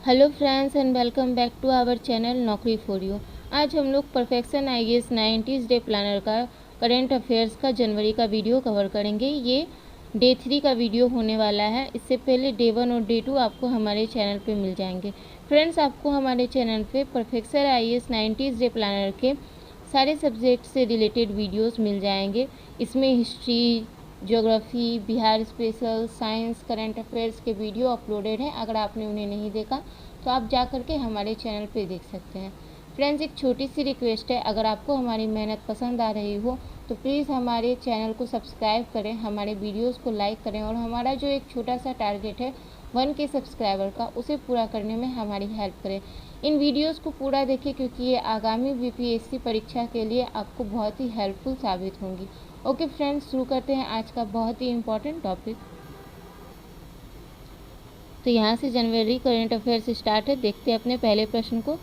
Hello friends and welcome back to our channel नौकरी for you. आज हम लोग perfection IAS 90s day planner का करेंट अफेयर्स का जनवरी का वीडियो कवर करेंगे। ये डे 3 का वीडियो होने वाला है। इससे पहले डे 1 और डे 2 आपको हमारे चैनल पे मिल जाएंगे। फ्रेंड्स, आपको हमारे चैनल पे perfection IAS 90s day planner के सारे सब्जेक्ट से रिलेटेड वीडियोस मिल जाएंगे। इसमें history, geography, Bihar special, science, current affairs के वीडियो अपलोडेड हैं। अगर आपने उन्हें नहीं देखा तो आप जा कर के हमारे चैनल पे देख सकते हैं। फ्रेंड्स, एक छोटी सी रिक्वेस्ट है, अगर आपको हमारी मेहनत पसंद आ रही हो तो प्लीज़ हमारे चैनल को सब्सक्राइब करें, हमारे वीडियोस को लाइक करें और हमारा जो एक छोटा सा टारगेट है 1K सब्सक्राइबर का, उसे पूरा करने में हमारी हेल्प करें। इन वीडियोस को पूरा देखें क्योंकि ये आगामी बीपीएससी परीक्षा के लिए आपको बहुत ही हेल्पफुल साबित होंगी। ओके फ्रेंड्स, शुरू करते हैं आज का बहुत ही इम्पोर्टेंट टॉपिक। तो यहाँ से जनवरी करंट अफेयर्स स्टार्ट है। देखते हैं अपने पहले प्रश्न को।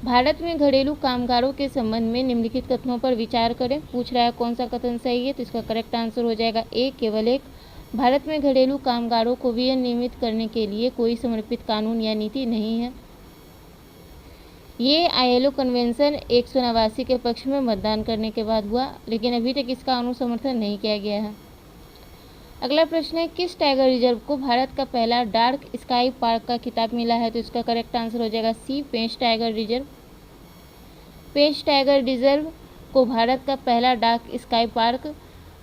भारत में घरेलू कामगारों के संबंध में निम्नलिखित कथनों पर विचार करें। पूछ रहा है कौन सा कथन सही है, तो इसका करेक्ट आंसर हो जाएगा ए, केवल एक। भारत में घरेलू कामगारों को विनियमित करने के लिए कोई समर्पित कानून या नीति नहीं है। ये आईएलओ कन्वेंशन 189 के पक्ष में मतदान करने के बाद हुआ, लेकिन अभी तक इसका अनुसमर्थन नहीं किया गया है। अगला प्रश्न है, किस टाइगर रिजर्व को भारत का पहला डार्क स्काई पार्क का खिताब मिला है, तो इसका करेक्ट आंसर हो जाएगा सी, पेंच टाइगर रिजर्व। पेंच टाइगर रिजर्व को भारत का पहला डार्क स्काई पार्क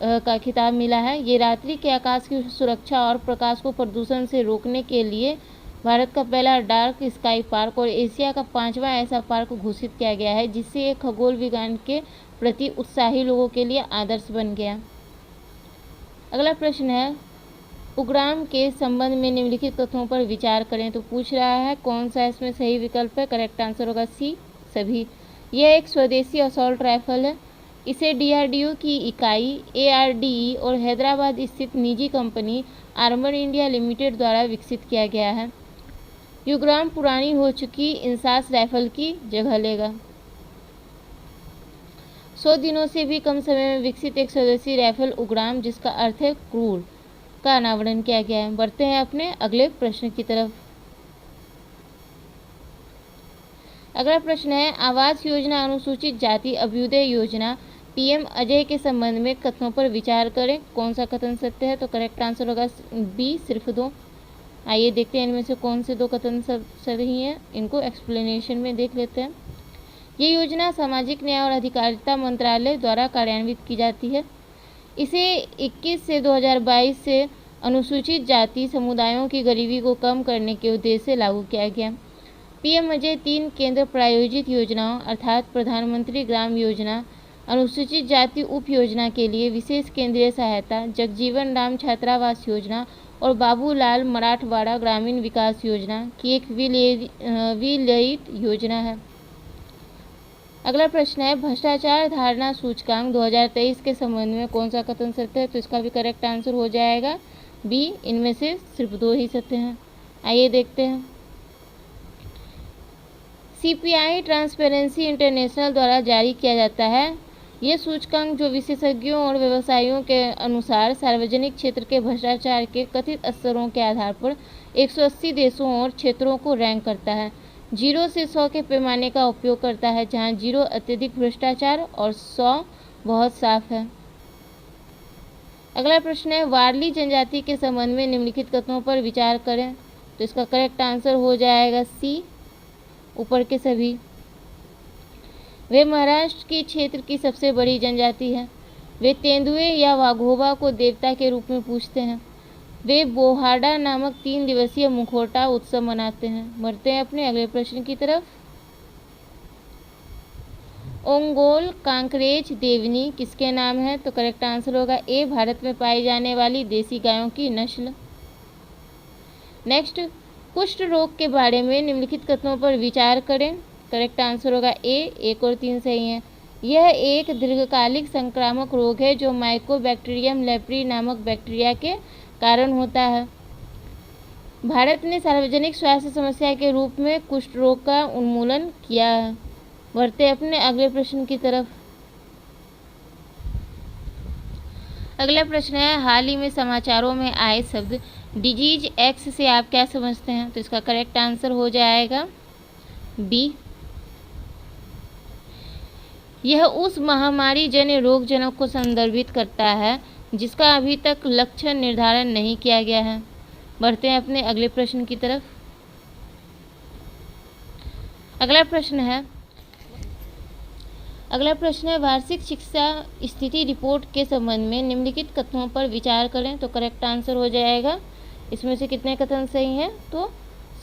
का खिताब मिला है। ये रात्रि के आकाश की सुरक्षा और प्रकाश को प्रदूषण से रोकने के लिए भारत का पहला डार्क स्काई पार्क और एशिया का 5वां ऐसा पार्क घोषित किया गया है, जिससे एक खगोल विज्ञान के प्रति उत्साही लोगों के लिए आदर्श बन गया। अगला प्रश्न है, उग्राम के संबंध में निम्नलिखित तथ्यों पर विचार करें। तो पूछ रहा है कौन सा इसमें सही विकल्प है। करेक्ट आंसर होगा सी, सभी। यह एक स्वदेशी असॉल्ट राइफल है। इसे डीआरडीओ की इकाई एआरडीई और हैदराबाद स्थित निजी कंपनी आर्मर इंडिया लिमिटेड द्वारा विकसित किया गया है। युग्राम पुरानी हो चुकी इंसास राइफल की जगह लेगा। 100 दिनों से भी कम समय में विकसित एक स्वदेशी राइफल उग्राम, जिसका अर्थ है क्रूर, का अनावरण किया गया है। बढ़ते हैं अपने अगले प्रश्न की तरफ। अगला प्रश्न है, आवास योजना अनुसूचित जाति अभ्युदय योजना पीएम अजय के संबंध में कथनों पर विचार करें। कौन सा कथन सत्य है, तो करेक्ट आंसर होगा बी, सिर्फ 2। आइए देखते हैं इनमें से कौन से 2 कथन सही हैं। इनको एक्सप्लेनेशन में देख लेते हैं। ये योजना सामाजिक न्याय और अधिकारिता मंत्रालय द्वारा कार्यान्वित की जाती है। इसे 21 से 2022 से अनुसूचित जाति समुदायों की गरीबी को कम करने के उद्देश्य से लागू किया गया। पीएम अजय 3 केंद्र प्रायोजित योजनाओं अर्थात प्रधानमंत्री ग्राम योजना, अनुसूचित जाति उप योजना के लिए विशेष केंद्रीय सहायता, जगजीवन राम छात्रावास योजना और बाबूलाल मराठवाड़ा ग्रामीण विकास योजना की एक विलयित योजना है। अगला प्रश्न है, भ्रष्टाचार धारणा सूचकांक 2023 के संबंध में कौन सा कथन सत्य है, तो इसका भी करेक्ट आंसर हो जाएगा बी। इनमें से सिर्फ 2 ही सत्य हैं। आइए देखते हैं। सीपीआई ट्रांसपेरेंसी इंटरनेशनल द्वारा जारी किया जाता है। यह सूचकांक जो विशेषज्ञों और व्यवसायियों के अनुसार सार्वजनिक क्षेत्र के भ्रष्टाचार के कथित स्तरों के आधार पर 180 देशों और क्षेत्रों को रैंक करता है। 0 से 100 के पैमाने का उपयोग करता है, जहां 0 अत्यधिक भ्रष्टाचार और 100 बहुत साफ है। अगला प्रश्न है, वारली जनजाति के संबंध में निम्नलिखित कथनों पर विचार करें। तो इसका करेक्ट आंसर हो जाएगा सी, ऊपर के सभी। वे महाराष्ट्र के क्षेत्र की सबसे बड़ी जनजाति है। वे तेंदुए या वाघोबा को देवता के रूप में पूजते हैं। वे बोहाडा नामक 3 दिवसीय मुखौटा उत्सव मनाते हैं। बढ़ते हैं अपने अगले प्रश्न की तरफ। ओंगोल कांकरेज देवनी किसके नाम है, तो करेक्ट आंसर होगा ए, भारत में पाई जाने वाली देसी गायों की नस्ल। नेक्स्ट, कुष्ठ रोग के बारे में निम्नलिखित कथनों पर विचार करें। करेक्ट आंसर होगा ए, 1 और 3 सही हैं। यह एक दीर्घकालिक संक्रामक रोग है जो माइकोबैक्टीरियम लेप्री नामक बैक्टीरिया के कारण होता है। भारत ने सार्वजनिक स्वास्थ्य समस्या के रूप में कुष्ठ रोग का उन्मूलन किया है। बढ़ते अपने अगले प्रश्न की तरफ। अगला प्रश्न है, हाल ही में समाचारों में आए शब्द डिजीज एक्स से आप क्या समझते हैं? तो इसका करेक्ट आंसर हो जाएगा बी। यह उस महामारी जन्य रोगजनक को संदर्भित करता है जिसका अभी तक लक्षण निर्धारण नहीं किया गया है। बढ़ते हैं अपने अगले प्रश्न की तरफ। अगला प्रश्न है वार्षिक शिक्षा स्थिति रिपोर्ट के संबंध में निम्नलिखित कथनों पर विचार करें। तो करेक्ट आंसर हो जाएगा, इसमें से कितने कथन सही हैं? तो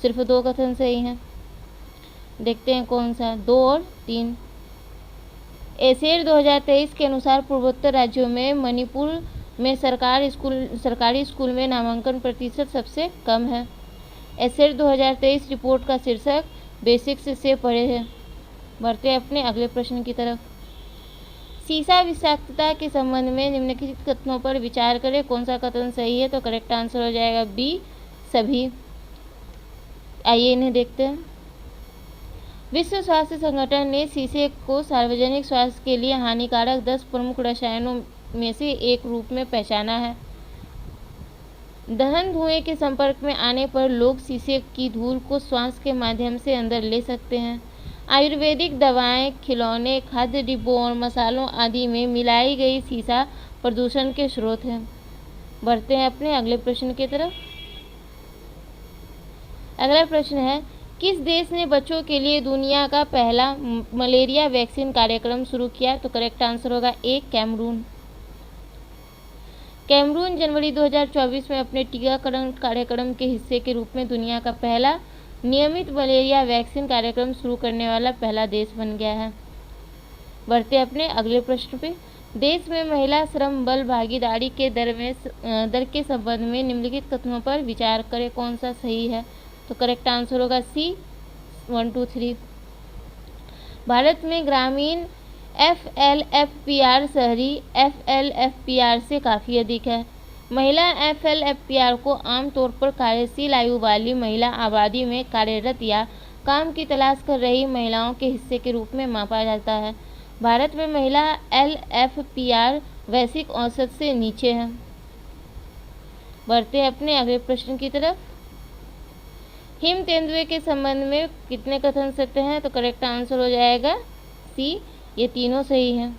सिर्फ 2 कथन सही हैं। देखते हैं कौन सा, 2 और 3। एसेर 2023 के अनुसार पूर्वोत्तर राज्यों में मणिपुर में सरकारी स्कूल में नामांकन प्रतिशत सबसे कम है। एसेर 2023 रिपोर्ट का शीर्षक बेसिक्स से पढ़े है। बढ़ते हैं अपने अगले प्रश्न की तरफ। सीसा विषाक्तता के संबंध में निम्नलिखित कथनों पर विचार करें। कौन सा कथन सही है? तो करेक्ट आंसर हो जाएगा बी, सभी। आइए इन्हें देखते हैं। विश्व स्वास्थ्य संगठन ने सीसे को सार्वजनिक स्वास्थ्य के लिए हानिकारक 10 प्रमुख रसायनों में से एक रूप में पहचाना है। दहन धुएं के संपर्क में आने पर लोग सीसे की धूल को श्वास के माध्यम से अंदर ले सकते हैं। आयुर्वेदिक दवाएं, खिलौने, खाद्य डिब्बों और मसालों आदि में मिलाई गई सीसा प्रदूषण के स्रोत हैं। बढ़ते हैं अपने अगले प्रश्न की तरफ। अगला प्रश्न है किस देश ने बच्चों के लिए दुनिया का पहला मलेरिया वैक्सीन कार्यक्रम शुरू किया? तो करेक्ट आंसर होगा ए, कैमरून। कैमरून जनवरी 2024 में अपने टीकाकरण कार्यक्रम के हिस्से के रूप में दुनिया का पहला नियमित मलेरिया वैक्सीन कार्यक्रम शुरू करने वाला पहला देश बन गया है। बढ़ते अपने अगले प्रश्न पे। देश में महिला श्रम बल भागीदारी के दर के संबंध में निम्नलिखित कथनों पर विचार करें। कौन सा सही है? तो करेक्ट आंसर होगा सी, 1, 2, 3। भारत में ग्रामीण FLFPR शहरी FLFPR से काफ़ी अधिक है। महिला FLFPR को आमतौर पर कार्यशील आयु वाली महिला आबादी में कार्यरत या काम की तलाश कर रही महिलाओं के हिस्से के रूप में मापा जाता है। भारत में महिला LFPR वैश्विक औसत से नीचे है। बढ़ते हैं अपने अगले प्रश्न की तरफ। हिम तेंदुए के संबंध में कितने कथन सत्य हैं? तो करेक्ट आंसर हो जाएगा सी, ये तीनों सही हैं।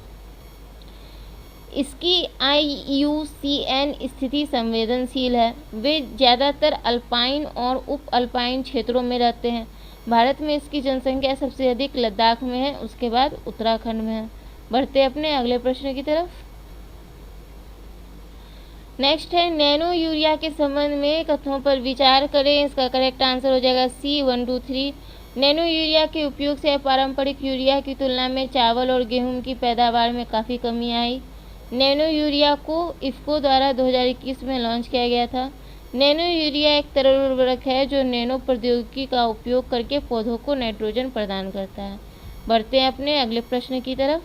इसकी IUCN स्थिति संवेदनशील है। वे ज़्यादातर अल्पाइन और उप अल्पाइन क्षेत्रों में रहते हैं। भारत में इसकी जनसंख्या सबसे अधिक लद्दाख में है, उसके बाद उत्तराखंड में है। बढ़ते अपने अगले प्रश्न की तरफ। नेक्स्ट है नैनो यूरिया के संबंध में कथनों पर विचार करें। इसका करेक्ट आंसर हो जाएगा सी, 1, 2, 3। नैनो यूरिया के उपयोग से पारंपरिक यूरिया की तुलना में चावल और गेहूं की पैदावार में काफ़ी कमी आई। नैनो यूरिया को इफ़को द्वारा 2021 में लॉन्च किया गया था। नैनो यूरिया एक तरल उर्वरक है जो नैनो प्रौद्योगिकी का उपयोग करके पौधों को नाइट्रोजन प्रदान करता है। बढ़ते हैं अपने अगले प्रश्न की तरफ।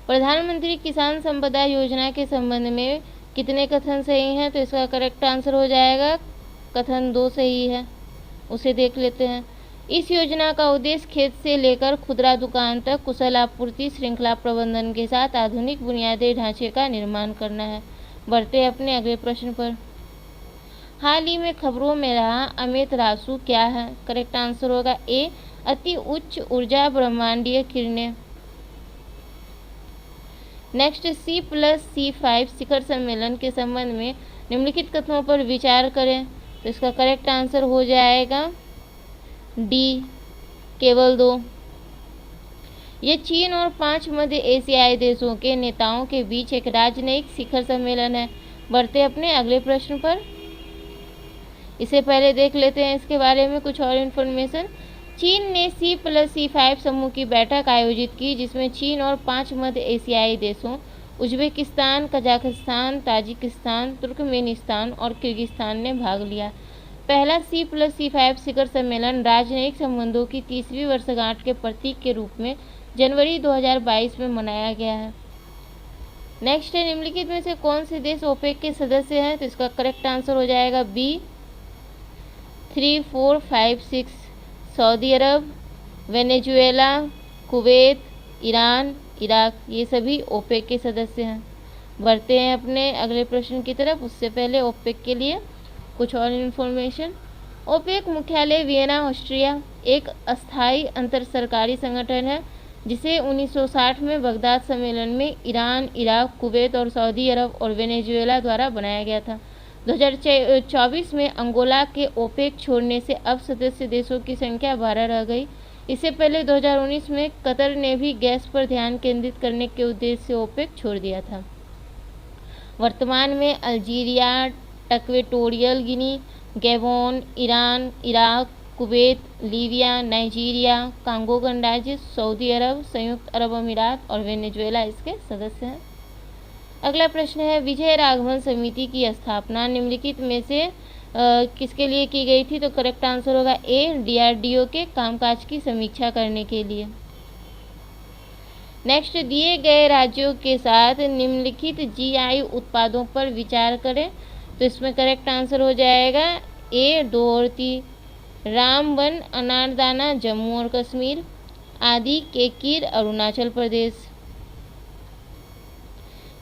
प्रधानमंत्री किसान संपदा योजना के संबंध में कितने कथन सही हैं? तो इसका करेक्ट आंसर हो जाएगा कथन 2 सही है, उसे देख लेते हैं। इस योजना का उद्देश्य खेत से लेकर खुदरा दुकान तक कुशल आपूर्ति श्रृंखला प्रबंधन के साथ आधुनिक बुनियादी ढांचे का निर्माण करना है। बढ़ते अपने अगले प्रश्न पर। हाल ही में खबरों में रहा अमित रासु क्या है? करेक्ट आंसर होगा ए, अति उच्च ऊर्जा ब्रह्मांडीय किरणें। नेक्स्ट C+C5 शिखर सम्मेलन के संबंध में निम्नलिखित कथनों पर विचार करें। तो इसका करेक्ट आंसर हो जाएगा डी, केवल 2। ये चीन और 5 मध्य एशियाई देशों के नेताओं के बीच एक राजनयिक शिखर सम्मेलन है। बढ़ते अपने अगले प्रश्न पर। इससे पहले देख लेते हैं इसके बारे में कुछ और इन्फॉर्मेशन। चीन ने C+C5 समूह की बैठक आयोजित की जिसमें चीन और 5 मध्य एशियाई देशों उज्बेकिस्तान, कजाकिस्तान, ताजिकिस्तान, तुर्कमेनिस्तान और किर्गिस्तान ने भाग लिया। पहला C+C5 शिखर सम्मेलन राजनयिक संबंधों की 30वीं वर्षगांठ के प्रतीक के रूप में जनवरी 2022 में मनाया गया है। नेक्स्ट है निम्नलिखित में से कौन से देश ओपेक के सदस्य हैं? तो इसका करेक्ट आंसर हो जाएगा बी, 3, 4, 5, 6। सऊदी अरब, वेनेजुएला, कुवैत, ईरान, इराक, ये सभी ओपेक के सदस्य हैं। बढ़ते हैं अपने अगले प्रश्न की तरफ। उससे पहले ओपेक के लिए कुछ और इन्फॉर्मेशन। ओपेक मुख्यालय वियना, ऑस्ट्रिया, एक अस्थायी अंतर सरकारी संगठन है जिसे 1960 में बगदाद सम्मेलन में ईरान, इराक, कुवैत और सऊदी अरब और वेनेजुएला द्वारा बनाया गया था। 2024 में अंगोला के ओपेक छोड़ने से अब सदस्य देशों की संख्या 12 रह गई। इससे पहले 2019 में कतर ने भी गैस पर ध्यान केंद्रित करने के उद्देश्य से ओपेक छोड़ दिया था। वर्तमान में Algeria, Equatorial Guinea, Gabon, Iran, Iraq, Kuwait, Libya, Nigeria, Congo गणराज्य, सऊदी अरब, संयुक्त अरब अमीरात और वेनेजुएला इसके सदस्य हैं। अगला प्रश्न है, विजय राघवन समिति की स्थापना निम्नलिखित में से किसके लिए की गई थी? तो करेक्ट आंसर होगा ए, डीआरडीओ के कामकाज की समीक्षा करने के लिए। नेक्स्ट, दिए गए राज्यों के साथ निम्नलिखित जीआई उत्पादों पर विचार करें। तो इसमें करेक्ट आंसर हो जाएगा ए, 2 और 3। रामबन अनारदाना जम्मू और कश्मीर, आदि केकीर अरुणाचल प्रदेश।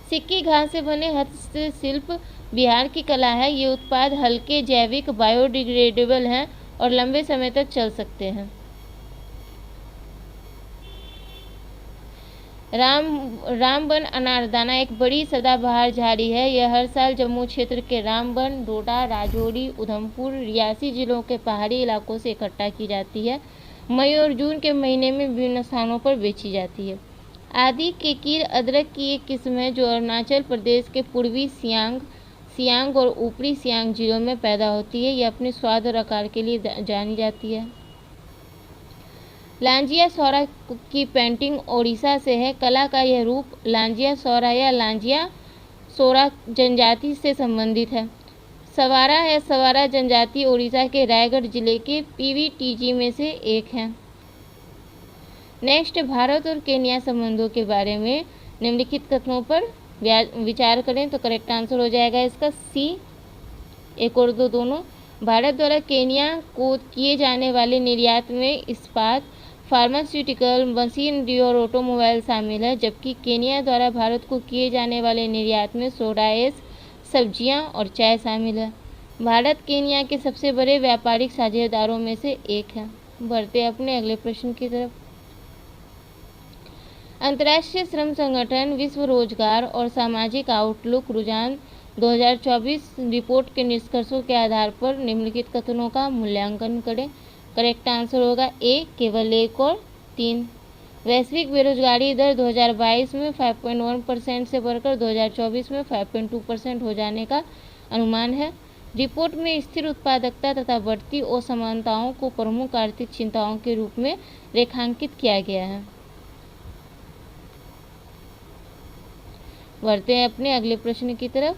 सिक्की घास से बने हस्तशिल्प बिहार की कला है। ये उत्पाद हल्के, जैविक, बायोडिग्रेडेबल हैं और लंबे समय तक चल सकते हैं। रामबन अनारदाना एक बड़ी सदाबहार झाड़ी है। यह हर साल जम्मू क्षेत्र के रामबन, डोडा, राजौरी, उधमपुर, रियासी जिलों के पहाड़ी इलाकों से इकट्ठा की जाती है। मई और जून के महीने में विभिन्न स्थानों पर बेची जाती है। आदि केकीर अदरक की एक किस्म है जो अरुणाचल प्रदेश के पूर्वी सियांग और ऊपरी सियांग जिलों में पैदा होती है। यह अपने स्वाद और आकार के लिए जानी जाती है। लांजिया सौरा की पेंटिंग ओडिशा से है। कला का यह रूप लांजिया सौरा या लांजिया सोरा जनजाति से संबंधित है। सवारा है सवारा जनजाति ओडिशा के रायगढ़ जिले के पीवीटीजी में से एक है। नेक्स्ट, भारत और केन्या संबंधों के बारे में निम्नलिखित कथनों पर विचार करें। तो करेक्ट आंसर हो जाएगा इसका सी, 1 और 2 दोनों। भारत द्वारा केन्या को किए जाने वाले निर्यात में इस्पात, फार्मास्यूटिकल, मशीनरी और ऑटोमोबाइल शामिल है, जबकि केन्या द्वारा भारत को किए जाने वाले निर्यात में सोडा ऐश, सब्जियां और चाय शामिल है। भारत केन्या के सबसे बड़े व्यापारिक साझेदारों में से एक है। बढ़ते अपने अगले प्रश्न की तरफ। अंतर्राष्ट्रीय श्रम संगठन विश्व रोजगार और सामाजिक आउटलुक रुझान 2024 रिपोर्ट के निष्कर्षों के आधार पर निम्नलिखित कथनों का मूल्यांकन करें। करेक्ट आंसर होगा ए, केवल 1 और 3। वैश्विक बेरोजगारी दर 2022 में 5.1% से बढ़कर 2024 में 5.2% हो जाने का अनुमान है। रिपोर्ट में स्थिर उत्पादकता तथा बढ़ती असमानताओं को प्रमुख आर्थिक चिंताओं के रूप में रेखांकित किया गया है। बढ़ते हैं अपने अगले प्रश्न की तरफ।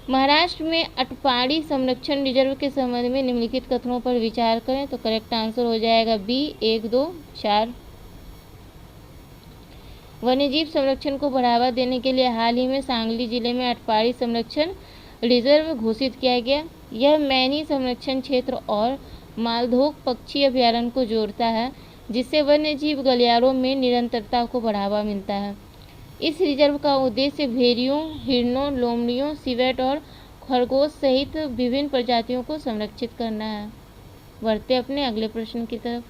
महाराष्ट्र में अटपाड़ी संरक्षण रिजर्व के संबंध में निम्नलिखित कथनों पर विचार करें। तो करेक्ट आंसर हो जाएगा बी, 1, 2, 4। वन्यजीव संरक्षण को बढ़ावा देने के लिए हाल ही में सांगली जिले में अटपाड़ी संरक्षण रिजर्व घोषित किया गया। यह मैनी संरक्षण क्षेत्र और मालधोक पक्षी अभयारण्य को जोड़ता है, जिससे वन्यजीव गलियारों में निरंतरता को बढ़ावा मिलता है। इस रिजर्व का उद्देश्य भेड़ियों, हिरणों, लोमड़ियों, सिवेट और खरगोश सहित विभिन्न प्रजातियों को संरक्षित करना है। बढ़ते अपने अगले प्रश्न की तरफ।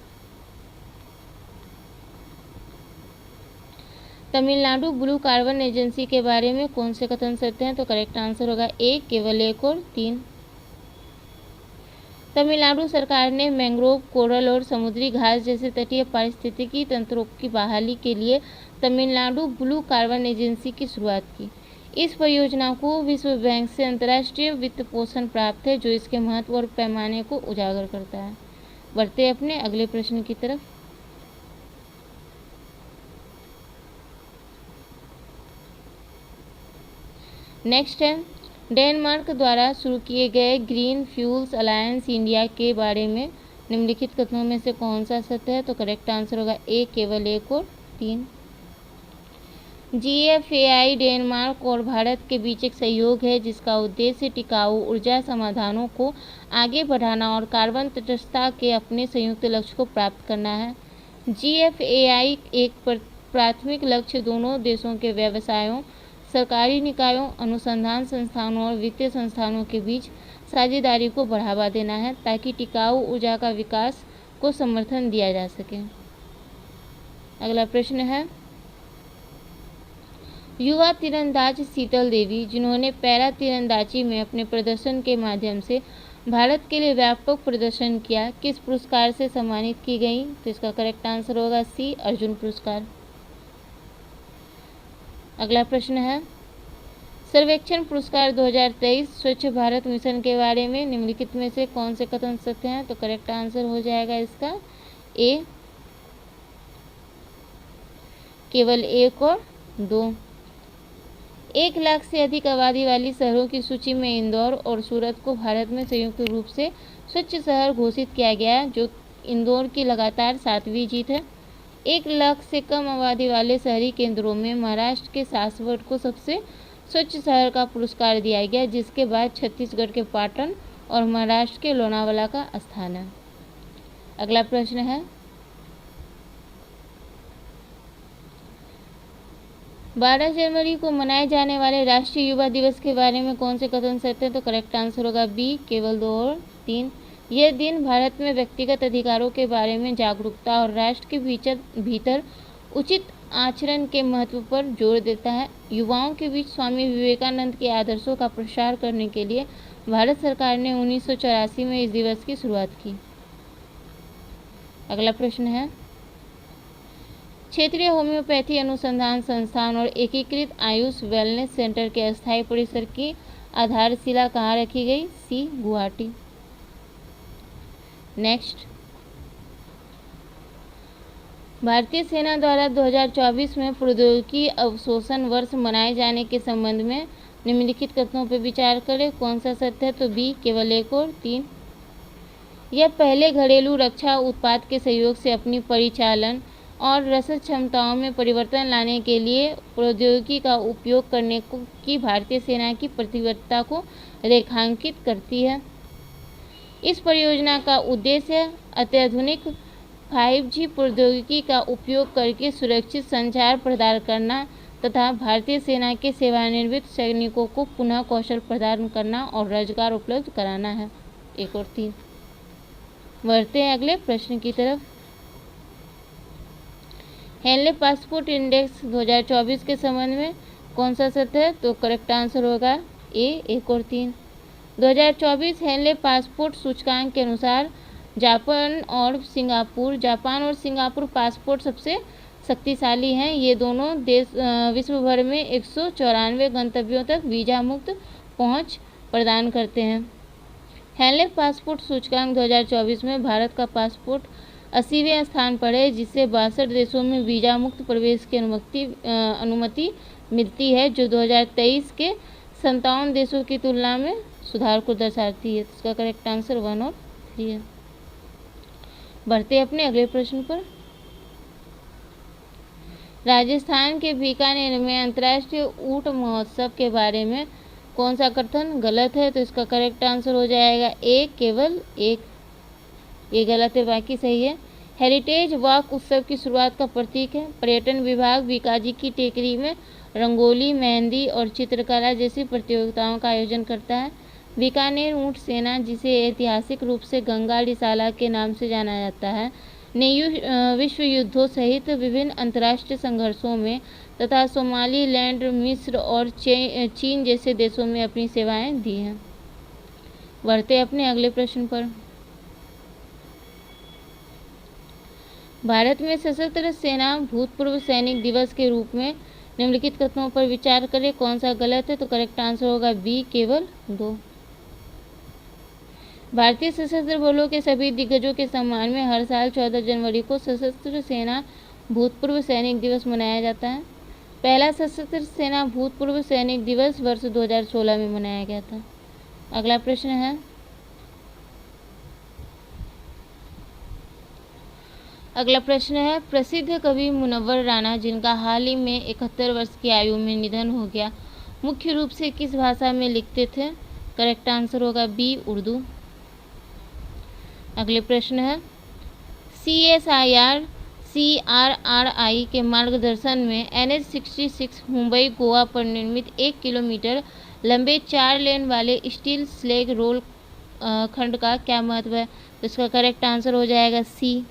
तमिलनाडु ब्लू कार्बन एजेंसी के बारे में कौन से कथन सत्य हैं? तो करेक्ट आंसर होगा ए, केवल 1 और 3। तमिलनाडु सरकार ने मैंग्रोव, कोरल और समुद्री घास जैसे तटीय पारिस्थितिकी तंत्रों की बहाली के लिए तमिलनाडु ब्लू कार्बन एजेंसी की शुरुआत की। इस परियोजना को विश्व बैंक से अंतर्राष्ट्रीय वित्त पोषण प्राप्त है, जो इसके महत्व और पैमाने को उजागर करता है। बढ़ते अपने अगले प्रश्न की तरफ। नेक्स्ट है, डेनमार्क द्वारा शुरू किए गए ग्रीन फ्यूल्स अलायंस इंडिया के बारे में निम्नलिखित कथनों में से कौन सा सत्य है? तो करेक्ट आंसर होगा ए, केवल 1 और 3। GFAI डेनमार्क और भारत के बीच एक सहयोग है जिसका उद्देश्य टिकाऊ ऊर्जा समाधानों को आगे बढ़ाना और कार्बन तटस्थता के अपने संयुक्त लक्ष्य को प्राप्त करना है। GFAI एक प्राथमिक लक्ष्य दोनों देशों के व्यवसायों, सरकारी निकायों, अनुसंधान संस्थानों और वित्तीय संस्थानों के बीच साझेदारी को बढ़ावा देना है ताकि टिकाऊ ऊर्जा का विकास को समर्थन दिया जा सके। अगला प्रश्न है, युवा तीरंदाज शीतल देवी, जिन्होंने पैरा तीरंदाजी में अपने प्रदर्शन के माध्यम से भारत के लिए व्यापक प्रदर्शन किया, किस पुरस्कार से सम्मानित की गई? तो इसका करेक्ट आंसर होगा सी, अर्जुन पुरस्कार। अगला प्रश्न है, सर्वेक्षण पुरस्कार 2023 स्वच्छ भारत मिशन के बारे में निम्नलिखित में से कौन से कथन सत्य हैं? तो करेक्ट आंसर हो जाएगा इसका ए, केवल 1 और 2। 1 लाख से अधिक आबादी वाली शहरों की सूची में इंदौर और सूरत को भारत में संयुक्त रूप से स्वच्छ शहर घोषित किया गया, जो इंदौर की लगातार 7वीं जीत है। 1 लाख से कम आबादी वाले शहरी केंद्रों में महाराष्ट्र के सासवड को सबसे स्वच्छ शहर का पुरस्कार दिया गया, जिसके बाद छत्तीसगढ़ के पाटन और महाराष्ट्र के लोनावाला का स्थान है। अगला प्रश्न है, 12 जनवरी को मनाए जाने वाले राष्ट्रीय युवा दिवस के बारे में कौन से कथन सत्य हैं? तो करेक्ट आंसर होगा बी, केवल 2 और 3। यह दिन भारत में व्यक्तिगत अधिकारों के बारे में जागरूकता और राष्ट्र के भीतर उचित आचरण के महत्व पर जोर देता है। युवाओं के बीच स्वामी विवेकानंद के आदर्शों का प्रसार करने के लिए भारत सरकार ने 1984 में इस दिवस की शुरुआत की। अगला प्रश्न है, क्षेत्रीय होम्योपैथी अनुसंधान संस्थान और एकीकृत आयुष वेलनेस सेंटर के अस्थायी परिसर की आधारशिला कहाँ रखी गई? सी, गुवाहाटी। नेक्स्ट, भारतीय सेना द्वारा 2024 में प्रौद्योगिकी अवशोषण वर्ष मनाए जाने के संबंध में निम्नलिखित कथनों पर विचार करें, कौन सा सत्य है? तो बी, केवल 1 और 3। यह पहले घरेलू रक्षा उत्पाद के सहयोग से अपनी परिचालन और रसद क्षमताओं में परिवर्तन लाने के लिए प्रौद्योगिकी का उपयोग करने की भारतीय सेना की प्रतिबद्धता को रेखांकित करती है। इस परियोजना का उद्देश्य अत्याधुनिक 5G प्रौद्योगिकी का उपयोग करके सुरक्षित संचार प्रदान करना तथा भारतीय सेना के सेवानिवृत्त सैनिकों को पुनः कौशल प्रदान करना और रोजगार उपलब्ध कराना है। 1 और 3। बढ़ते हैं अगले प्रश्न की तरफ। हेनले पासपोर्ट इंडेक्स 2024 के संबंध में कौन सा सत्य है? तो करेक्ट आंसर होगा ए, 1 और 3। 2024 हेनले पासपोर्ट सूचकांक के अनुसार जापान और सिंगापुर पासपोर्ट सबसे शक्तिशाली हैं। ये दोनों देश विश्व भर में 194 गंतव्यों तक वीज़ा मुक्त पहुंच प्रदान करते हैं। हेनले पासपोर्ट सूचकांक 2024 में भारत का पासपोर्ट 80वें स्थान पर है, जिससे 62 देशों में वीज़ा मुक्त प्रवेश की अनुमति मिलती है, जो 2023 के 57 देशों की तुलना में सुधार को दर्शाती है। इसका करेक्ट आंसर 1 और 3 है। बढ़ते अपने अगले प्रश्न पर। राजस्थान के बीकानेर में अंतर्राष्ट्रीय ऊंट महोत्सव के बारे में कौन सा कथन गलत है? तो इसका करेक्ट आंसर हो जाएगा ए, केवल 1। ये गलत है, बाकी सही है। हेरिटेज वॉक उत्सव की शुरुआत का प्रतीक है। पर्यटन विभाग बीकाजी की टेकरी में रंगोली, मेहंदी और चित्रकला जैसी प्रतियोगिताओं का आयोजन करता है। बीकानेर ऊंट सेना, जिसे ऐतिहासिक रूप से गंगा रिसाला के नाम से जाना जाता है, ने विश्व युद्धों सहित विभिन्न अंतर्राष्ट्रीय संघर्षों में तथा सोमालीलैंड, मिस्र और चीन जैसे देशों में अपनी सेवाएं दी हैं। बढ़ते अपने अगले प्रश्न पर। भारत में सशस्त्र सेना भूतपूर्व सैनिक दिवस के रूप में निम्नलिखित कथनों पर विचार करें, कौन सा गलत है? तो करेक्ट आंसर होगा बी, केवल 2। भारतीय सशस्त्र बलों के सभी दिग्गजों के सम्मान में हर साल 14 जनवरी को सशस्त्र सेना भूतपूर्व सैनिक दिवस मनाया जाता है। पहला सशस्त्र सेना भूतपूर्व सैनिक दिवस वर्ष 2016 में मनाया गया था। अगला प्रश्न है, प्रसिद्ध कवि मुनव्वर राणा, जिनका हाल ही में 71 वर्ष की आयु में निधन हो गया, मुख्य रूप से किस भाषा में लिखते थे? करेक्ट आंसर होगा बी, उर्दू। अगले प्रश्न है, CSIR CRRI के मार्गदर्शन में NH-66 मुंबई गोवा पर निर्मित 1 किलोमीटर लंबे 4 लेन वाले स्टील स्लैग रोल खंड का क्या महत्व है? तो इसका करेक्ट आंसर हो जाएगा सी।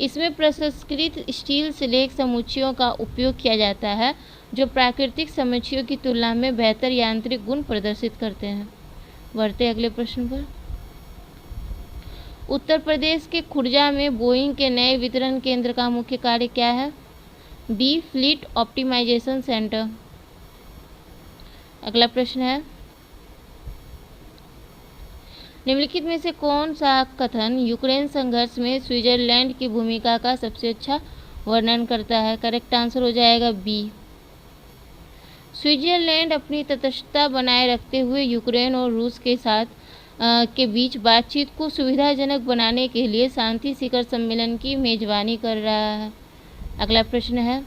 इसमें प्रसंस्कृत स्टील स्लैग समुच्चयों का उपयोग किया जाता है जो प्राकृतिक समुच्चयों की तुलना में बेहतर यांत्रिक गुण प्रदर्शित करते हैं। बढ़ते अगले प्रश्न पर। उत्तर प्रदेश के खुर्जा में बोइंग के नए वितरण केंद्र का मुख्य कार्य क्या है? B, fleet optimisation centre. अगला प्रश्न है, निम्नलिखित में से कौन सा कथन यूक्रेन संघर्ष में स्विट्जरलैंड की भूमिका का सबसे अच्छा वर्णन करता है? करेक्ट आंसर हो जाएगा बी। स्विट्जरलैंड अपनी तटस्थता बनाए रखते हुए यूक्रेन और रूस के बीच बातचीत को सुविधाजनक बनाने के लिए शांति शिखर सम्मेलन की मेजबानी कर रहा है। अगला प्रश्न है,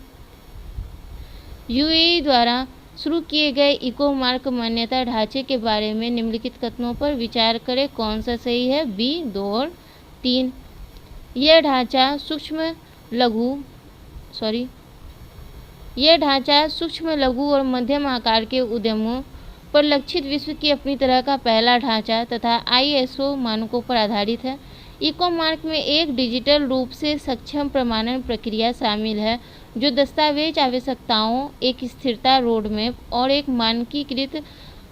यूएई द्वारा शुरू किए गए इको मार्क मान्यता ढांचे के बारे में निम्नलिखित कथनों पर विचार करें, कौन सा सही है? बी, 2 और 3। यह ढांचा सूक्ष्म लघु और मध्यम आकार के उद्यमों पर लक्षित विश्व की अपनी तरह का पहला ढांचा तथा ISO मानकों पर आधारित है। इको मार्क में एक डिजिटल रूप से सक्षम प्रमाणन प्रक्रिया शामिल है जो दस्तावेज आवश्यकताओं, एक स्थिरता रोडमैप और एक मानकीकृत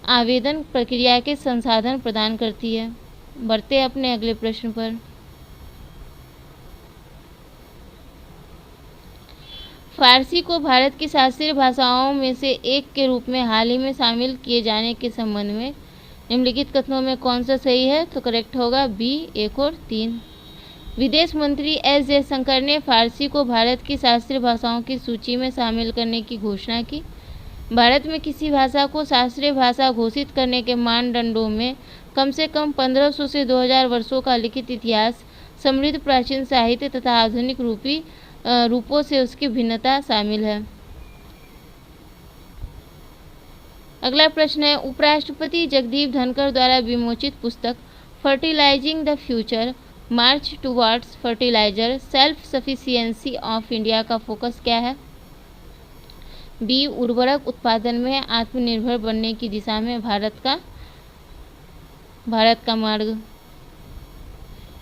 आवेदन प्रक्रिया के संसाधन प्रदान करती है। बढ़ते अपने अगले प्रश्न पर। फारसी को भारत की शास्त्रीय भाषाओं में से एक के रूप में हाल ही में शामिल किए जाने के संबंध में निम्नलिखित कथनों में कौन सा सही है? तो करेक्ट होगा बी, 1 और 3। विदेश मंत्री एस जयशंकर ने फारसी को भारत की शास्त्रीय भाषाओं की सूची में शामिल करने की घोषणा की। भारत में किसी भाषा को शास्त्रीय भाषा घोषित करने के मानदंडों में कम से कम 1500 से 2000 वर्षों का लिखित इतिहास, समृद्ध प्राचीन साहित्य तथा आधुनिक रूपों से उसकी भिन्नता शामिल है। अगला प्रश्न है, उपराष्ट्रपति जगदीप धनखड़ द्वारा विमोचित पुस्तक fertilising the future march towards fertiliser self sufficiency of India का फोकस क्या है? बी, उर्वरक उत्पादन में आत्मनिर्भर बनने की दिशा में भारत का मार्ग।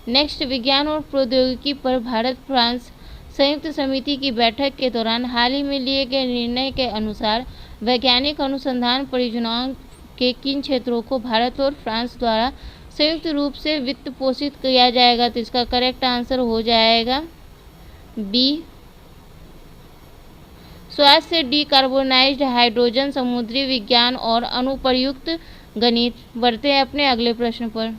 नेक्स्ट, विज्ञान और प्रौद्योगिकी पर भारत फ्रांस संयुक्त समिति की बैठक के दौरान हाल ही में लिए गए निर्णय के अनुसार वैज्ञानिक अनुसंधान परियोजनाओं के किन क्षेत्रों को भारत और फ्रांस द्वारा संयुक्त रूप से वित्त पोषित किया जाएगा? तो इसका करेक्ट आंसर हो जाएगा बी, स्वास्थ्य से डिकार्बोनाइज्ड हाइड्रोजन, समुद्री विज्ञान और अनुप्रयुक्त गणित। बढ़ते हैं अपने अगले प्रश्न पर।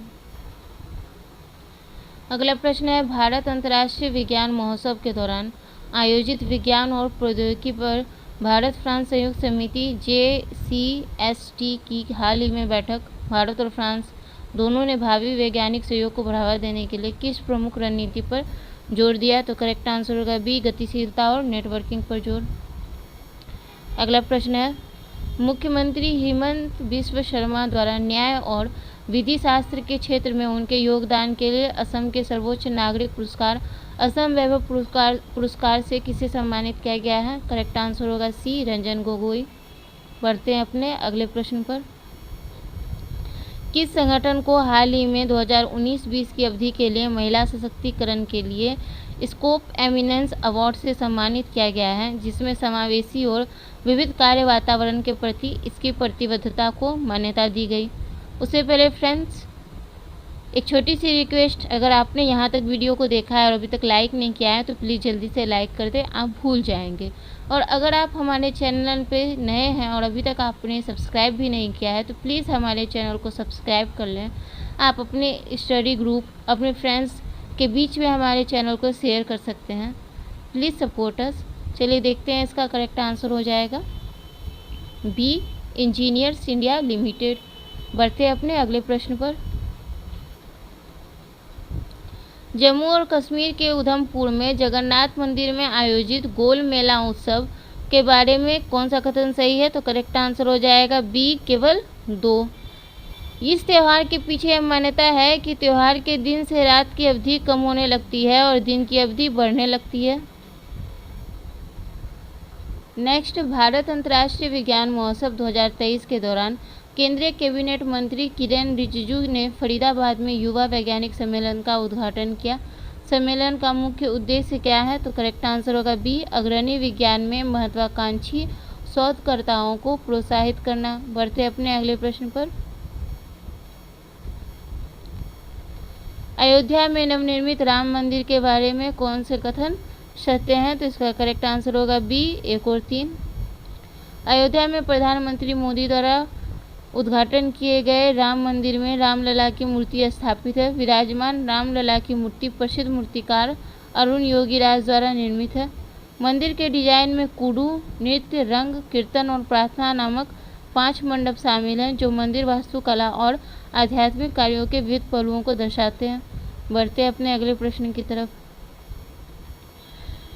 अगला प्रश्न है, भारत अंतर्राष्ट्रीय विज्ञान महोत्सव के दौरान आयोजित विज्ञान और प्रौद्योगिकी पर भारत फ्रांस संयुक्त समिति JCST की हाल ही में बैठक भारत और फ्रांस दोनों ने भावी वैज्ञानिक सहयोग को बढ़ावा देने के लिए किस प्रमुख रणनीति पर जोर दिया? तो करेक्ट आंसर होगा बी, गतिशीलता और नेटवर्किंग पर जोर। अगला प्रश्न है, मुख्यमंत्री हिमंत बिस्व शर्मा द्वारा न्याय और विधि शास्त्र के क्षेत्र में उनके योगदान के लिए असम के सर्वोच्च नागरिक पुरस्कार असम वैभव पुरस्कार से किसे सम्मानित किया गया है? करेक्ट आंसर होगा सी, रंजन गोगोई। बढ़ते हैं अपने अगले प्रश्न पर। किस संगठन को हाल ही में 2019-20 की अवधि के लिए महिला सशक्तिकरण के लिए स्कोप एमिनेंस अवार्ड से सम्मानित किया गया है, जिसमें समावेशी और विविध कार्य वातावरण के प्रति इसकी प्रतिबद्धता को मान्यता दी गई? उससे पहले फ्रेंड्स, एक छोटी सी रिक्वेस्ट, अगर आपने यहाँ तक वीडियो को देखा है और अभी तक लाइक नहीं किया है तो प्लीज़ जल्दी से लाइक कर दें, आप भूल जाएंगे। और अगर आप हमारे चैनल पे नए हैं और अभी तक आपने सब्सक्राइब भी नहीं किया है तो प्लीज़ हमारे चैनल को सब्सक्राइब कर लें। आप अपने स्टडी ग्रुप, अपने फ्रेंड्स के बीच में हमारे चैनल को शेयर कर सकते हैं। Please support us. चलिए देखते हैं, इसका करेक्ट आंसर हो जाएगा बी, इंजीनियर्स इंडिया लिमिटेड। बढ़ते हैं अपने अगले प्रश्न पर। जम्मू और कश्मीर के उधमपुर में जगन्नाथ मंदिर में आयोजित गोल मेला उत्सव के बारे में कौन सा कथन सही है? तो करेक्ट आंसर हो जाएगा बी, केवल 2। इस त्यौहार के पीछे यह मान्यता है कि त्यौहार के दिन से रात की अवधि कम होने लगती है और दिन की अवधि बढ़ने लगती है। नेक्स्ट, भारत अंतर्राष्ट्रीय विज्ञान महोत्सव 2023 के दौरान केंद्रीय कैबिनेट मंत्री किरेन रिजिजू ने फरीदाबाद में युवा वैज्ञानिक सम्मेलन का उद्घाटन किया। सम्मेलन का मुख्य उद्देश्य क्या है? तो करेक्ट आंसर होगा बी, अग्रणी विज्ञान में महत्वाकांक्षी शोधकर्ताओं को प्रोत्साहित करना। बढ़ते अपने अगले प्रश्न पर। अयोध्या में नवनिर्मित राम मंदिर के बारे में कौन से कथन सत्य हैं? तो इसका करेक्ट आंसर होगा बी, 1 और 3। अयोध्या में प्रधानमंत्री मोदी द्वारा उद्घाटन किए गए राम मंदिर में रामलला की मूर्ति स्थापित है। विराजमान रामलला की मूर्ति प्रसिद्ध मूर्तिकार अरुण योगीराज द्वारा निर्मित है। मंदिर के डिजाइन में कुडू, नृत्य, रंग, कीर्तन और प्रार्थना नामक 5 मंडप शामिल हैं, जो मंदिर वास्तुकला और आध्यात्मिक कार्यों के विविध पहलुओं को दर्शाते हैं। बढ़ते अपने अगले प्रश्न की तरफ।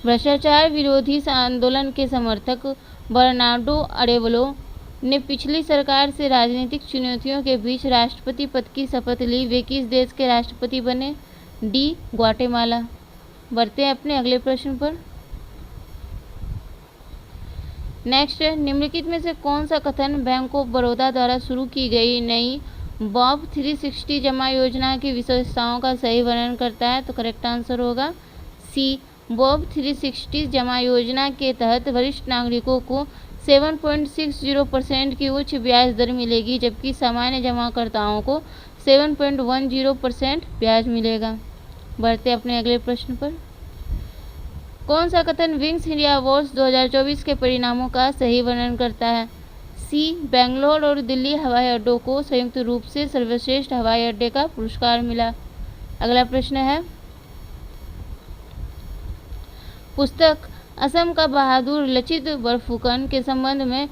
भ्रष्टाचार विरोधी आंदोलन के समर्थक बर्नार्डो अरेवलो ने पिछली सरकार से राजनीतिक चुनौतियों के बीच राष्ट्रपति पद की शपथ ली। वे किस देश के राष्ट्रपति बने? D, Guatemala. बढ़ते हैं अपने अगले प्रश्न पर। नेक्स्ट, निम्नलिखित में से कौन सा कथन बैंक ऑफ बड़ौदा द्वारा शुरू की गई नई बॉब 360 जमा योजना की विशेषताओं का सही वर्णन करता है? तो करेक्ट आंसर होगा सी, बॉब 360 जमा योजना के तहत वरिष्ठ नागरिकों को 7.60% की उच्च ब्याज दर मिलेगी, जबकि सामान्य जमाकर्ताओं को 7.10% ब्याज मिलेगा। बढ़ते अपने अगले प्रश्न पर। कौन सा कथन विंग्स इंडिया अवार्ड्स 2024 के परिणामों का सही वर्णन करता है? सी, बेंगलोर और दिल्ली हवाई अड्डों को संयुक्त रूप से सर्वश्रेष्ठ हवाई अड्डे का पुरस्कार मिला। अगला प्रश्न है, पुस्तक असम का बहादुर लचित बरफुकन के संबंध में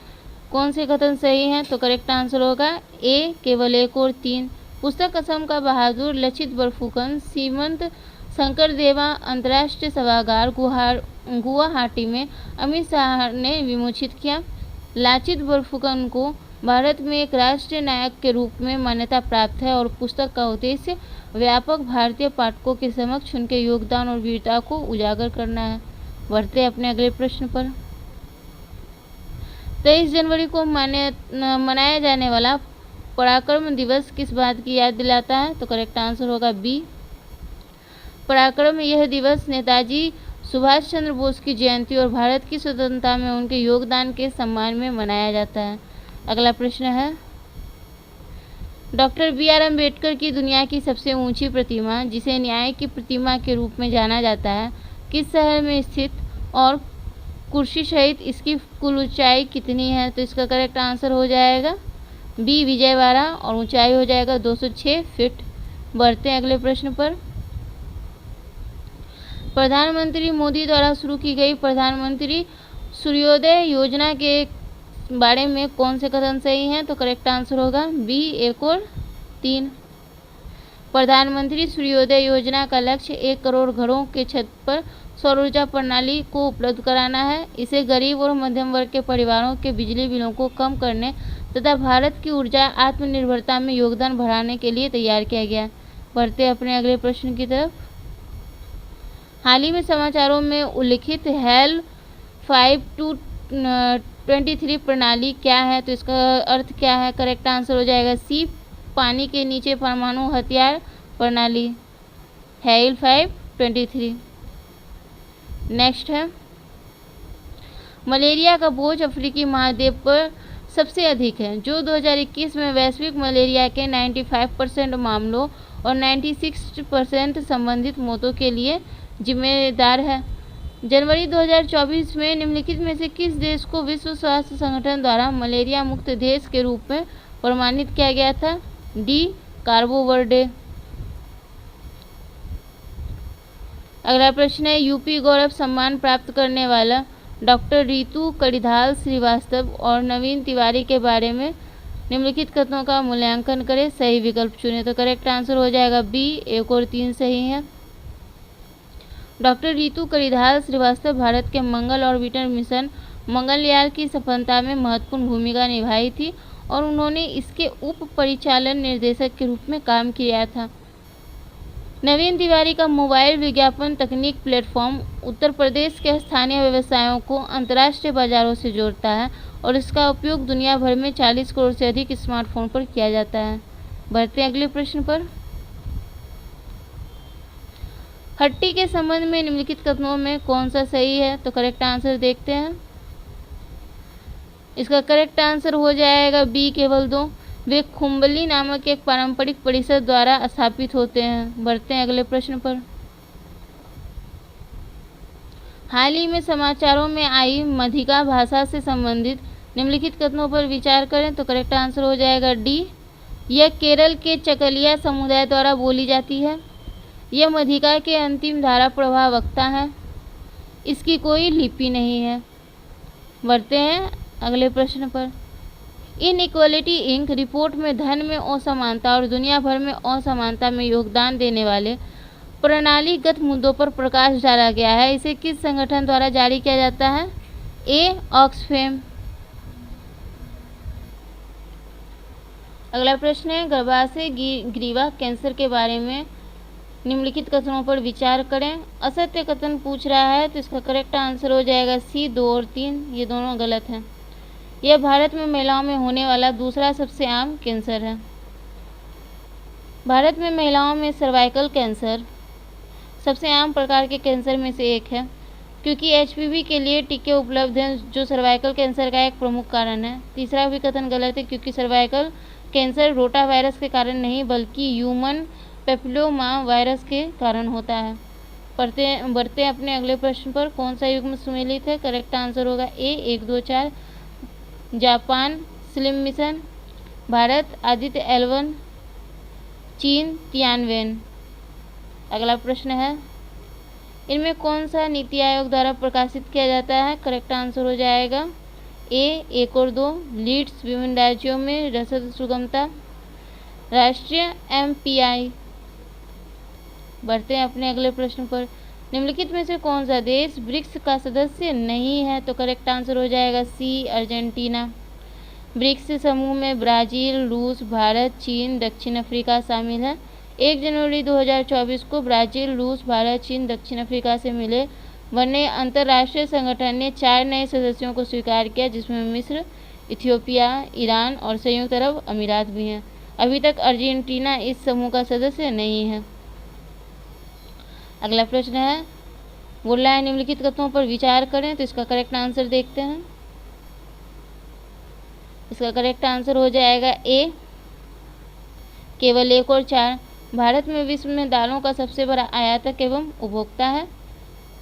कौन से कथन सही हैं? तो करेक्ट आंसर होगा ए, केवल 1 और 3। पुस्तक असम का बहादुर लचित बरफुकन श्रीमंत शंकरदेवा अंतर्राष्ट्रीय सभागार गुवाहाटी में अमित शाह ने विमोचित किया। लाचित बरफुकन को भारत में एक राष्ट्रीय नायक के रूप में मान्यता प्राप्त है और पुस्तक का उद्देश्य व्यापक भारतीय पाठकों के समक्ष उनके योगदान और वीरता को उजागर करना है। बढ़ते अपने अगले प्रश्न पर। 23 जनवरी को मनाया जाने वाला पराक्रम दिवस किस बात की याद दिलाता है? तो करेक्ट आंसर होगा बी, पराक्रम। यह दिवस नेताजी सुभाष चंद्र बोस की जयंती और भारत की स्वतंत्रता में उनके योगदान के सम्मान में मनाया जाता है। अगला प्रश्न है, डॉक्टर बी आर अम्बेडकर की दुनिया की सबसे ऊंची प्रतिमा, जिसे न्याय की प्रतिमा के रूप में जाना जाता है, किस शहर में स्थित और कुर्सी सहित इसकी कुल ऊंचाई कितनी है? तो इसका करेक्ट आंसर हो जाएगा बी, विजयवाड़ा, और ऊंचाई हो जाएगा 206 फीट। बढ़ते हैं अगले प्रश्न पर। प्रधानमंत्री मोदी द्वारा शुरू की गई प्रधानमंत्री सूर्योदय योजना के बारे में कौन से कथन सही हैं? तो करेक्ट आंसर होगा बी, 1 और 3। प्रधानमंत्री सूर्योदय योजना का लक्ष्य 1 करोड़ घरों के छत पर सौर ऊर्जा प्रणाली को उपलब्ध कराना है। इसे गरीब और मध्यम वर्ग के परिवारों के बिजली बिलों को कम करने तथा भारत की ऊर्जा आत्मनिर्भरता में योगदान बढ़ाने के लिए तैयार किया गया। बढ़ते अपने अगले प्रश्न की तरफ। हाल ही में समाचारों में उल्लिखित हेल 5-23 प्रणाली क्या है? तो इसका अर्थ क्या है? करेक्ट आंसर हो जाएगा सी, पानी के नीचे परमाणु हथियार प्रणाली, हेल 5-23। नेक्स्ट है, मलेरिया का बोझ अफ्रीकी महाद्वीप पर सबसे अधिक है, जो 2021 में वैश्विक मलेरिया के 95% मामलों और 96% संबंधित मौतों के लिए जिम्मेदार है। जनवरी 2024 में निम्नलिखित में से किस देश को विश्व स्वास्थ्य संगठन द्वारा मलेरिया मुक्त देश के रूप में प्रमाणित किया गया था? D, कार्बो Verde. अगला प्रश्न है, यूपी गौरव सम्मान प्राप्त करने वाला डॉक्टर रितु कड़िधाल श्रीवास्तव और नवीन तिवारी के बारे में निम्नलिखित कथनों का मूल्यांकन करें। सही विकल्प चुनें। तो करेक्ट आंसर हो जाएगा बी, 1 और 3 सही है। डॉक्टर रितु कड़िधाल श्रीवास्तव भारत के मंगल ऑर्बिटर मिशन मंगलयान की सफलता में महत्वपूर्ण भूमिका निभाई थी और उन्होंने इसके उप परिचालन निर्देशक के रूप में काम किया था। नवीन तिवारी का मोबाइल विज्ञापन तकनीक प्लेटफॉर्म उत्तर प्रदेश के स्थानीय व्यवसायों को अंतर्राष्ट्रीय बाजारों से जोड़ता है और इसका उपयोग दुनिया भर में 40 करोड़ से अधिक स्मार्टफोन पर किया जाता है। बढ़ते हैं अगले प्रश्न पर। हट्टी के संबंध में निम्नलिखित कथनों में कौन सा सही है? तो करेक्ट आंसर देखते हैं। इसका करेक्ट आंसर हो जाएगा बी, केवल 2। वे खुम्बली नामक एक पारंपरिक परिषद द्वारा स्थापित होते हैं। बढ़ते हैं अगले प्रश्न पर। हाल ही में समाचारों में आई मधिका भाषा से संबंधित निम्नलिखित कथनों पर विचार करें। तो करेक्ट आंसर हो जाएगा डी। यह केरल के चकलिया समुदाय द्वारा बोली जाती है। यह मधिका के अंतिम धारा प्रवाह वक्ता है। इसकी कोई लिपि नहीं है। बढ़ते हैं अगले प्रश्न पर। इनइक्वालिटी इंक रिपोर्ट में धन में असमानता और दुनिया भर में असमानता में योगदान देने वाले प्रणालीगत मुद्दों पर प्रकाश डाला गया है। इसे किस संगठन द्वारा जारी किया जाता है? ए, ऑक्सफैम। अगला प्रश्न है गर्भाशय ग्रीवा कैंसर के बारे में निम्नलिखित कथनों पर विचार करें। असत्य कथन पूछ रहा है तो इसका करेक्ट आंसर हो जाएगा सी, 2 और 3। ये दोनों गलत हैं। यह भारत में महिलाओं में होने वाला दूसरा सबसे आम कैंसर है। भारत में महिलाओं में सर्वाइकल कैंसर सबसे आम प्रकार के कैंसर में से एक है, क्योंकि एचपीवी के लिए टीके उपलब्ध हैं, जो सर्वाइकल कैंसर का एक प्रमुख कारण है। तीसरा भी कथन गलत है, क्योंकि सर्वाइकल कैंसर रोटा वायरस के कारण नहीं बल्कि ह्यूमन पेपिलोमा वायरस के कारण होता है। बढ़ते हैं अपने अगले प्रश्न पर। कौन सा युग्म सुमेलित है? करेक्ट आंसर होगा ए, 1, 2, 4। Japan slim mission, Bharat Aditya L1, चीन तियानवेन। अगला प्रश्न है इनमें कौन सा नीति आयोग द्वारा प्रकाशित किया जाता है? करेक्ट आंसर हो जाएगा ए, 1 और 2। लीड्स विभिन्न राज्यों में रसद सुगमता, राष्ट्रीय MPI। बढ़ते हैं अपने अगले प्रश्न पर। निम्नलिखित में से कौन सा देश ब्रिक्स का सदस्य नहीं है? तो करेक्ट आंसर हो जाएगा सी, अर्जेंटीना। ब्रिक्स समूह में ब्राज़ील, रूस, भारत, चीन, दक्षिण अफ्रीका शामिल है। 1 जनवरी 2024 को ब्राज़ील, रूस, भारत, चीन, दक्षिण अफ्रीका से मिले बने अंतर्राष्ट्रीय संगठन ने 4 नए सदस्यों को स्वीकार किया, जिसमें मिस्र, इथियोपिया, ईरान और संयुक्त अरब अमीरात भी हैं। अभी तक अर्जेंटीना इस समूह का सदस्य नहीं है। अगला प्रश्न है बोल रहा है निम्नलिखित कथनों पर विचार करें। तो इसका करेक्ट आंसर देखते हैं। इसका करेक्ट आंसर हो जाएगा ए, केवल 1 और 4। भारत में विश्व में दालों का सबसे बड़ा आयातक एवं उपभोक्ता है।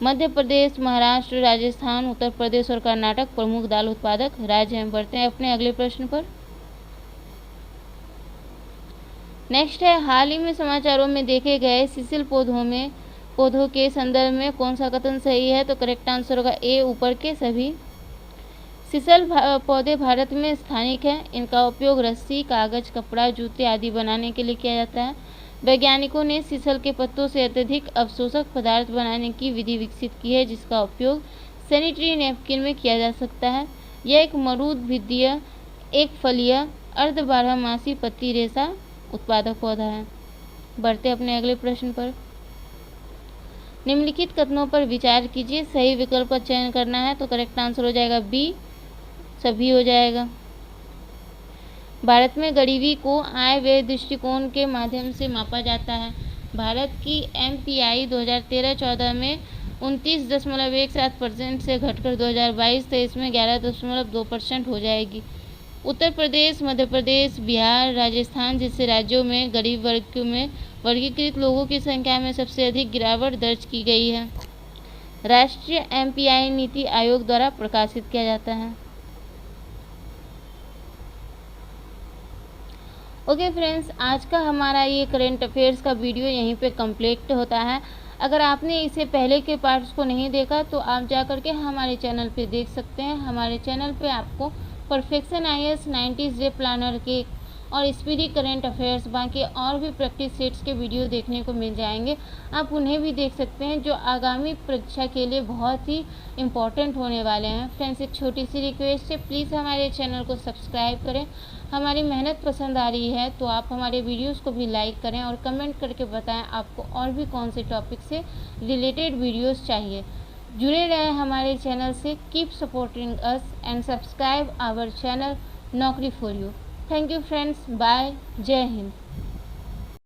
मध्य प्रदेश, महाराष्ट्र, राजस्थान, उत्तर प्रदेश और कर्नाटक प्रमुख दाल उत्पादक राज्य हैं। बढ़ते हैं अपने अगले प्रश्न पर। नेक्स्ट है हाल ही में समाचारों में देखे गए सिसिल पौधों के संदर्भ में कौन सा कथन सही है? तो करेक्ट आंसर होगा ए, ऊपर के सभी। सिसल पौधे भारत में स्थानिक हैं। इनका उपयोग रस्सी, कागज, कपड़ा, जूते आदि बनाने के लिए किया जाता है। वैज्ञानिकों ने सिसल के पत्तों से अत्यधिक अवशोषक पदार्थ बनाने की विधि विकसित की है, जिसका उपयोग सैनिटरी नैपकिन में किया जा सकता है। यह एक मरूदभित्तीय, एक फलीय, अर्ध बारहमासी पत्ती रेशा उत्पादक पौधा है। बढ़ते अपने अगले प्रश्न पर। निम्नलिखित कथनों पर विचार कीजिए। सही विकल्प का चयन करना है। तो करेक्ट आंसर हो जाएगा बी, सभी हो जाएगा। भारत में गरीबी को आय व्यय दृष्टिकोण के माध्यम से मापा जाता है। भारत की MPI 2013-14 में 29.17% से घटकर 2022-23 में 11.2% हो जाएगी। उत्तर प्रदेश, मध्य प्रदेश, बिहार, राजस्थान जैसे राज्यों में गरीब वर्ग में वर्गीकृत लोगों की संख्या में सबसे अधिक गिरावट दर्ज की गई है। राष्ट्रीय MPI नीति आयोग द्वारा प्रकाशित किया जाता है। ओके फ्रेंड्स, आज का हमारा ये करेंट अफेयर्स का वीडियो यहीं पे कंप्लीट होता है। अगर आपने इसे पहले के पार्ट्स को नहीं देखा तो आप जा कर के हमारे चैनल पे देख सकते हैं। हमारे चैनल पे आपको परफेक्शन IAS 90 डे प्लानर के और स्पीडी करंट अफेयर्स, बाकी और भी प्रैक्टिस सेट्स के वीडियो देखने को मिल जाएंगे। आप उन्हें भी देख सकते हैं जो आगामी परीक्षा के लिए बहुत ही इम्पॉर्टेंट होने वाले हैं। फ्रेंड्स, एक छोटी सी रिक्वेस्ट है, प्लीज़ हमारे चैनल को सब्सक्राइब करें। हमारी मेहनत पसंद आ रही है तो आप हमारे वीडियोस को भी लाइक करें और कमेंट करके बताएं आपको और भी कौन से टॉपिक से रिलेटेड वीडियोस चाहिए। जुड़े रहें हमारे चैनल से। Keep supporting us and subscribe our channel नौकरी for you. Thank you friends, bye, जय हिंद।